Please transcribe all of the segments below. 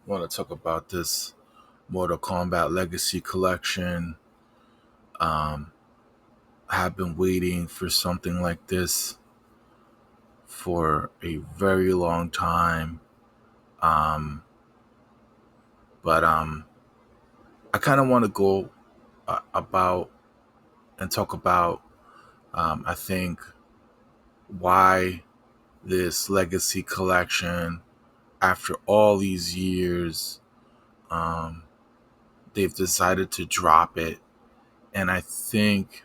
want to talk about this Mortal Kombat Legacy Collection. Um, I have been waiting for something like this for a very long time. Um, but I kind of want to go about and talk about, I think, why this Legacy Collection, after all these years, um, they've decided to drop it. And I think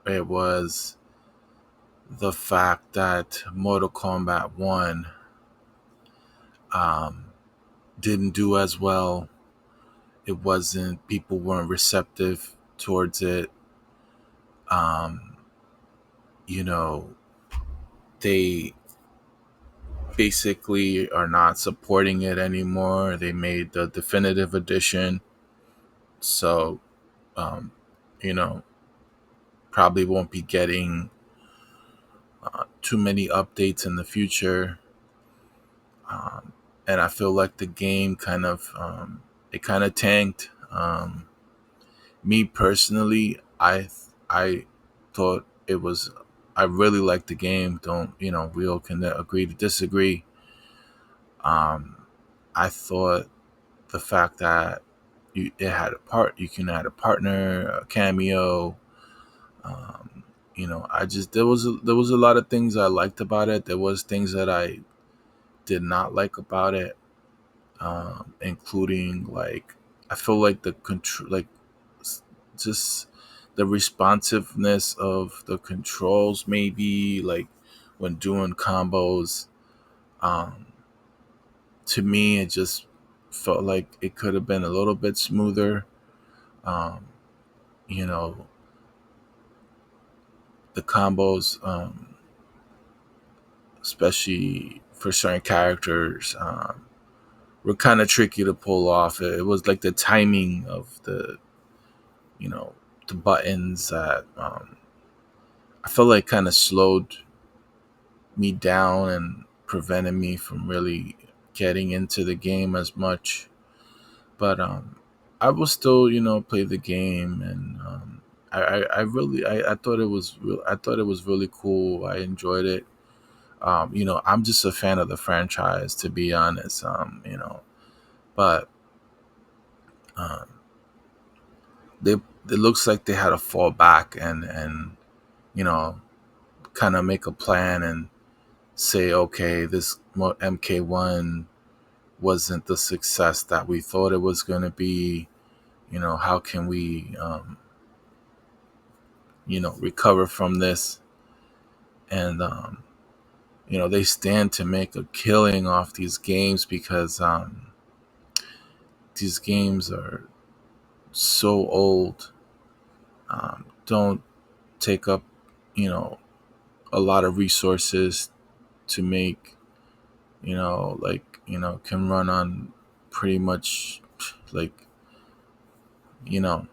it was the fact that Mortal Kombat 1 um, didn't do as well. It wasn't, people weren't receptive towards it. Um, you know, they basically are not supporting it anymore. They made the definitive edition. So, um, you know, probably won't be getting too many updates in the future. Um, and I feel like the game it kind of tanked. Me personally, I thought it was. I really liked the game. Don't we all can agree to disagree. Um, I thought the fact that you can add a partner, a cameo. Um, I just there was a lot of things I liked about it. There was things that I did not like about it, including like I feel like the control, like just the responsiveness of the controls, maybe like when doing combos. Um, to me, it just felt like it could have been a little bit smoother. Um, you know, the combos, especially for certain characters, were kind of tricky to pull off. It was like the timing of you know, the buttons that I felt like kind of slowed me down and prevented me from really getting into the game as much. But I will still, play the game, and I really I thought it was I thought it was really cool. I enjoyed it. I'm just a fan of the franchise, to be honest. But um, they it looks like they had to fall back and you know kind of make a plan and say, okay, this MK1 wasn't the success that we thought it was going to be. How can we, recover from this? And, they stand to make a killing off these games because these games are so old, don't take up, you know, a lot of resources to make, can run on pretty much like, you know,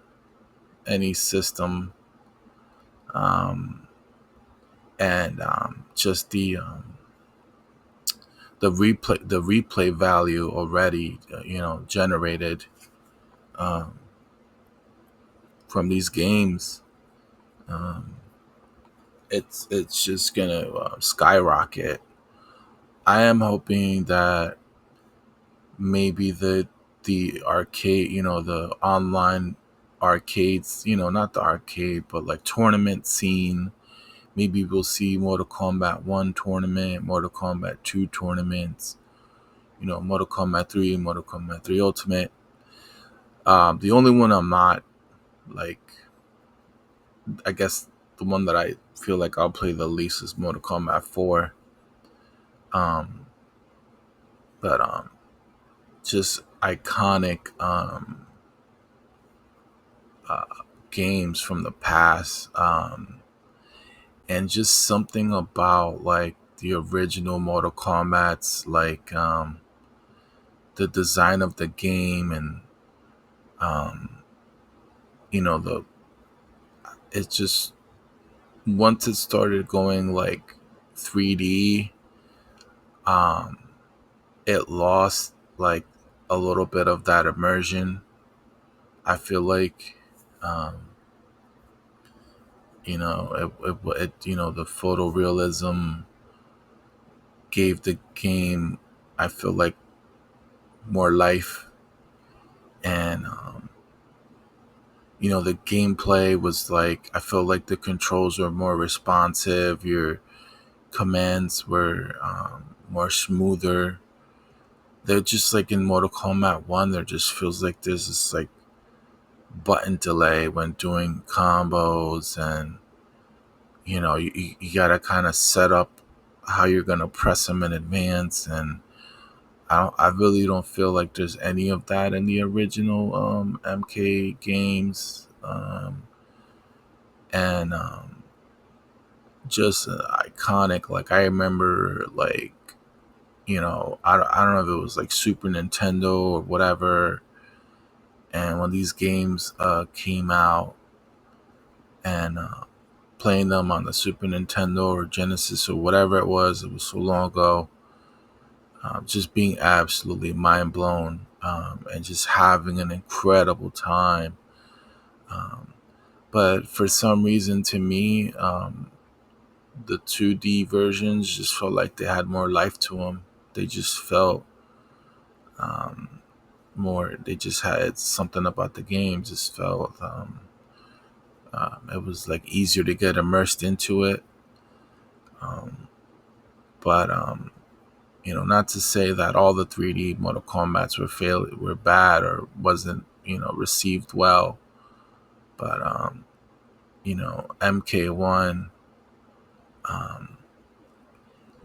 any system. Um, and just the replay value already generated um, from these games, um, it's just gonna skyrocket. I am hoping that maybe the arcade, the online arcades, not the arcade, but like tournament scene. Maybe we'll see Mortal Kombat 1 tournament, Mortal Kombat 2 tournaments, Mortal Kombat 3, Mortal Kombat 3 Ultimate. The only one I'm not like, I guess the one that I feel like I'll play the least is Mortal Kombat 4. Um, but just iconic uh, games from the past, and just something about like the original Mortal Kombat's, like the design of the game and um, the it just once it started going like 3D, um, it lost like a little bit of that immersion. I feel like, um, the photorealism gave the game, I feel like, more life. And the gameplay was like, I felt like the controls were more responsive. Your commands were more smoother. They're just like in Mortal Kombat 1, there just feels like there's this like button delay when doing combos, and you gotta kind of set up how you're gonna press them in advance. And I really don't feel like there's any of that in the original MK games. And just iconic. Like, I remember, like, I don't know if it was like Super Nintendo or whatever. And when these games came out, and playing them on the Super Nintendo or Genesis or whatever it was so long ago, just being absolutely mind blown, and just having an incredible time. But for some reason, to me, the 2D versions just felt like they had more life to them. They just felt more. They just had something about the game. Just felt it was like easier to get immersed into it. But not to say that all the 3D Mortal Kombats were bad or wasn't received well. But MK1,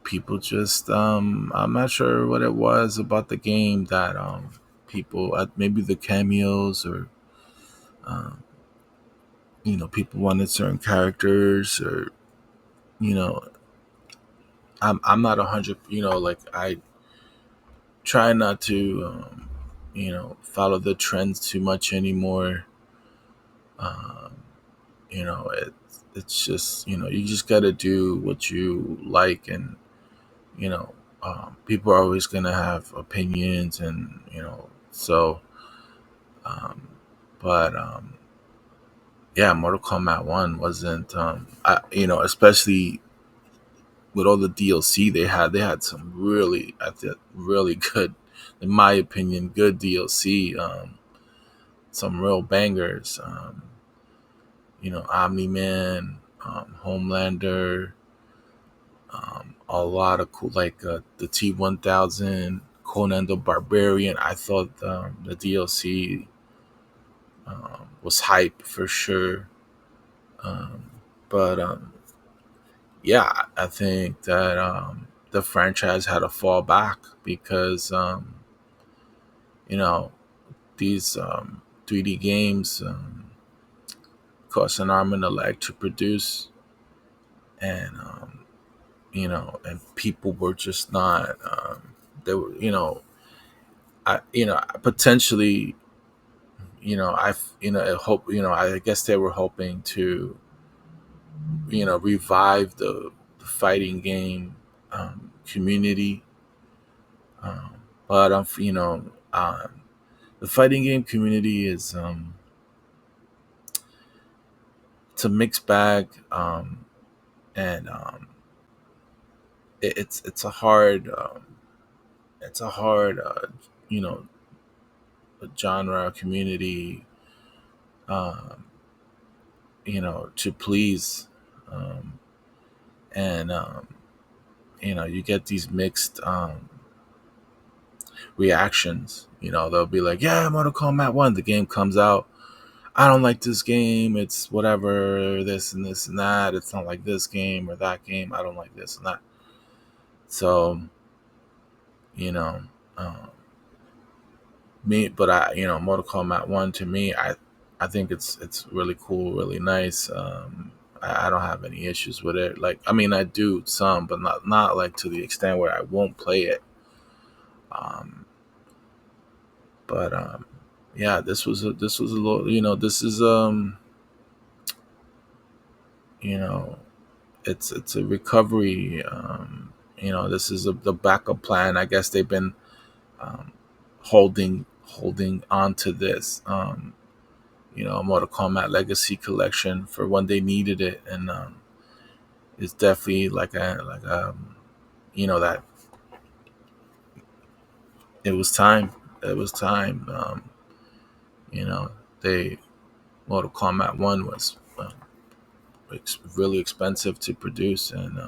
people just I'm not sure what it was about the game that people, maybe the cameos, or people wanted certain characters, or you know I'm not 100, like, I try not to follow the trends too much anymore. um, it's just, you just got to do what you like. And you know people are always gonna have opinions, and so um, but yeah, Mortal Kombat 1 wasn't, especially with all the DLC they had some really, I think, really good, in my opinion, good DLC. Some real bangers. Omni-Man, Homelander, a lot of cool, like the T-1000, Conan the Barbarian. I thought the DLC was hype for sure. But yeah, I think that the franchise had to fall back because you know these 3D games cost an arm and a leg to produce. And and people were just not. They were, potentially, I hope, I guess they were hoping to, revive the fighting game community. But the fighting game community is, it's a mixed bag. And it's a hard, you know genre community, um, to please. um, and you get these mixed reactions. They'll be like, yeah, Mortal Kombat 1, the game comes out, I don't like this game, it's whatever, this and this and that, it's not like this game or that game, I don't like this and that. So you know um, Mortal Kombat 1, to me, I think it's really cool, really nice. I don't have any issues with it. Like, I mean, I do some, but not like to the extent where I won't play it. um but yeah, this was a little, this is, you know it's a recovery. This is the backup plan, I guess. They've been um holding on to this, Mortal Kombat Legacy Collection for when they needed it, and it's definitely that it was time. It was time. You know, they Mortal Kombat One was really expensive to produce, and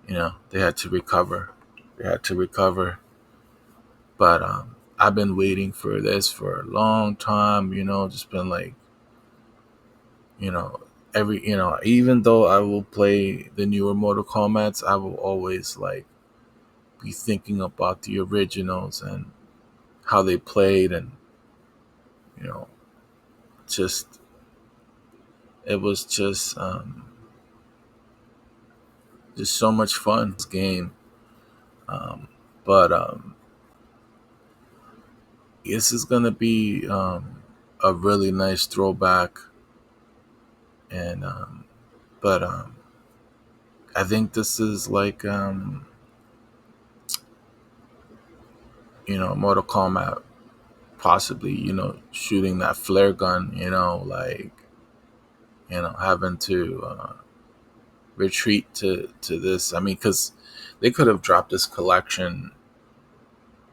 they had to recover. They had to recover, but I've been waiting for this for a long time. Just been like, you know, even though I will play the newer Mortal Kombat's, I will always like be thinking about the originals and how they played, and you know, just it was just so much fun this game. But this is gonna be a really nice throwback, and but I think this is like Mortal Kombat possibly shooting that flare gun, like having to retreat to this. I mean, because they could have dropped this collection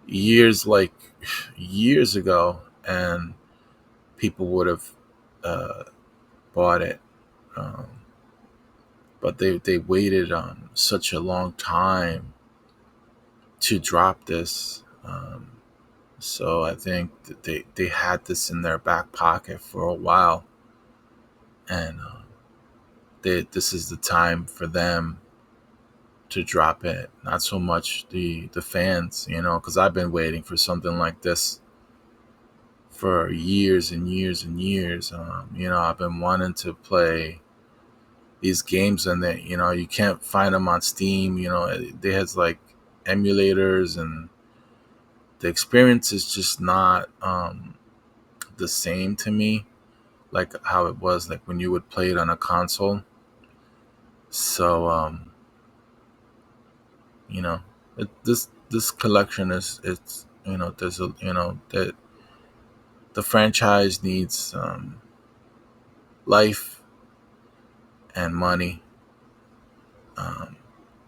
years ago, and people would have bought it. But they waited such a long time to drop this. So I think that they had this in their back pocket for a while, and this is the time for them to drop it. Not so much the fans, because I've been waiting for something like this for years and years and years. I've been wanting to play these games, and they, you can't find them on Steam. They has like emulators, and the experience is just not the same to me, like how it was like when you would play it on a console. So this collection it's there's a that the franchise needs life and money.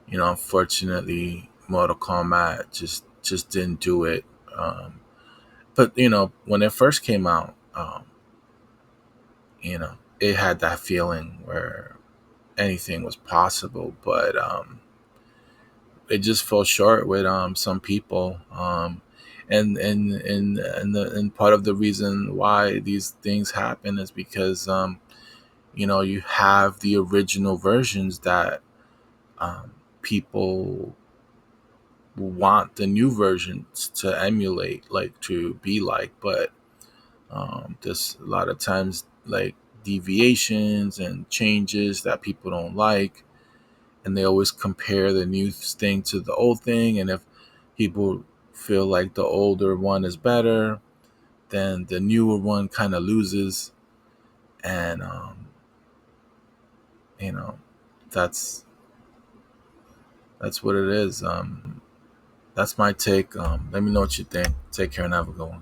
Unfortunately, Mortal Kombat just didn't do it. But when it first came out, it had that feeling where anything was possible, but it just fell short with some people. And part of the reason why these things happen is because you have the original versions that people want the new versions to emulate, like to be like, but there's a lot of times like deviations and changes that people don't like, and they always compare the new thing to the old thing, and if people feel like the older one is better, then the newer one kind of loses, and you know that's what it is. That's my take. Let me know what you think. Take care and have a good one.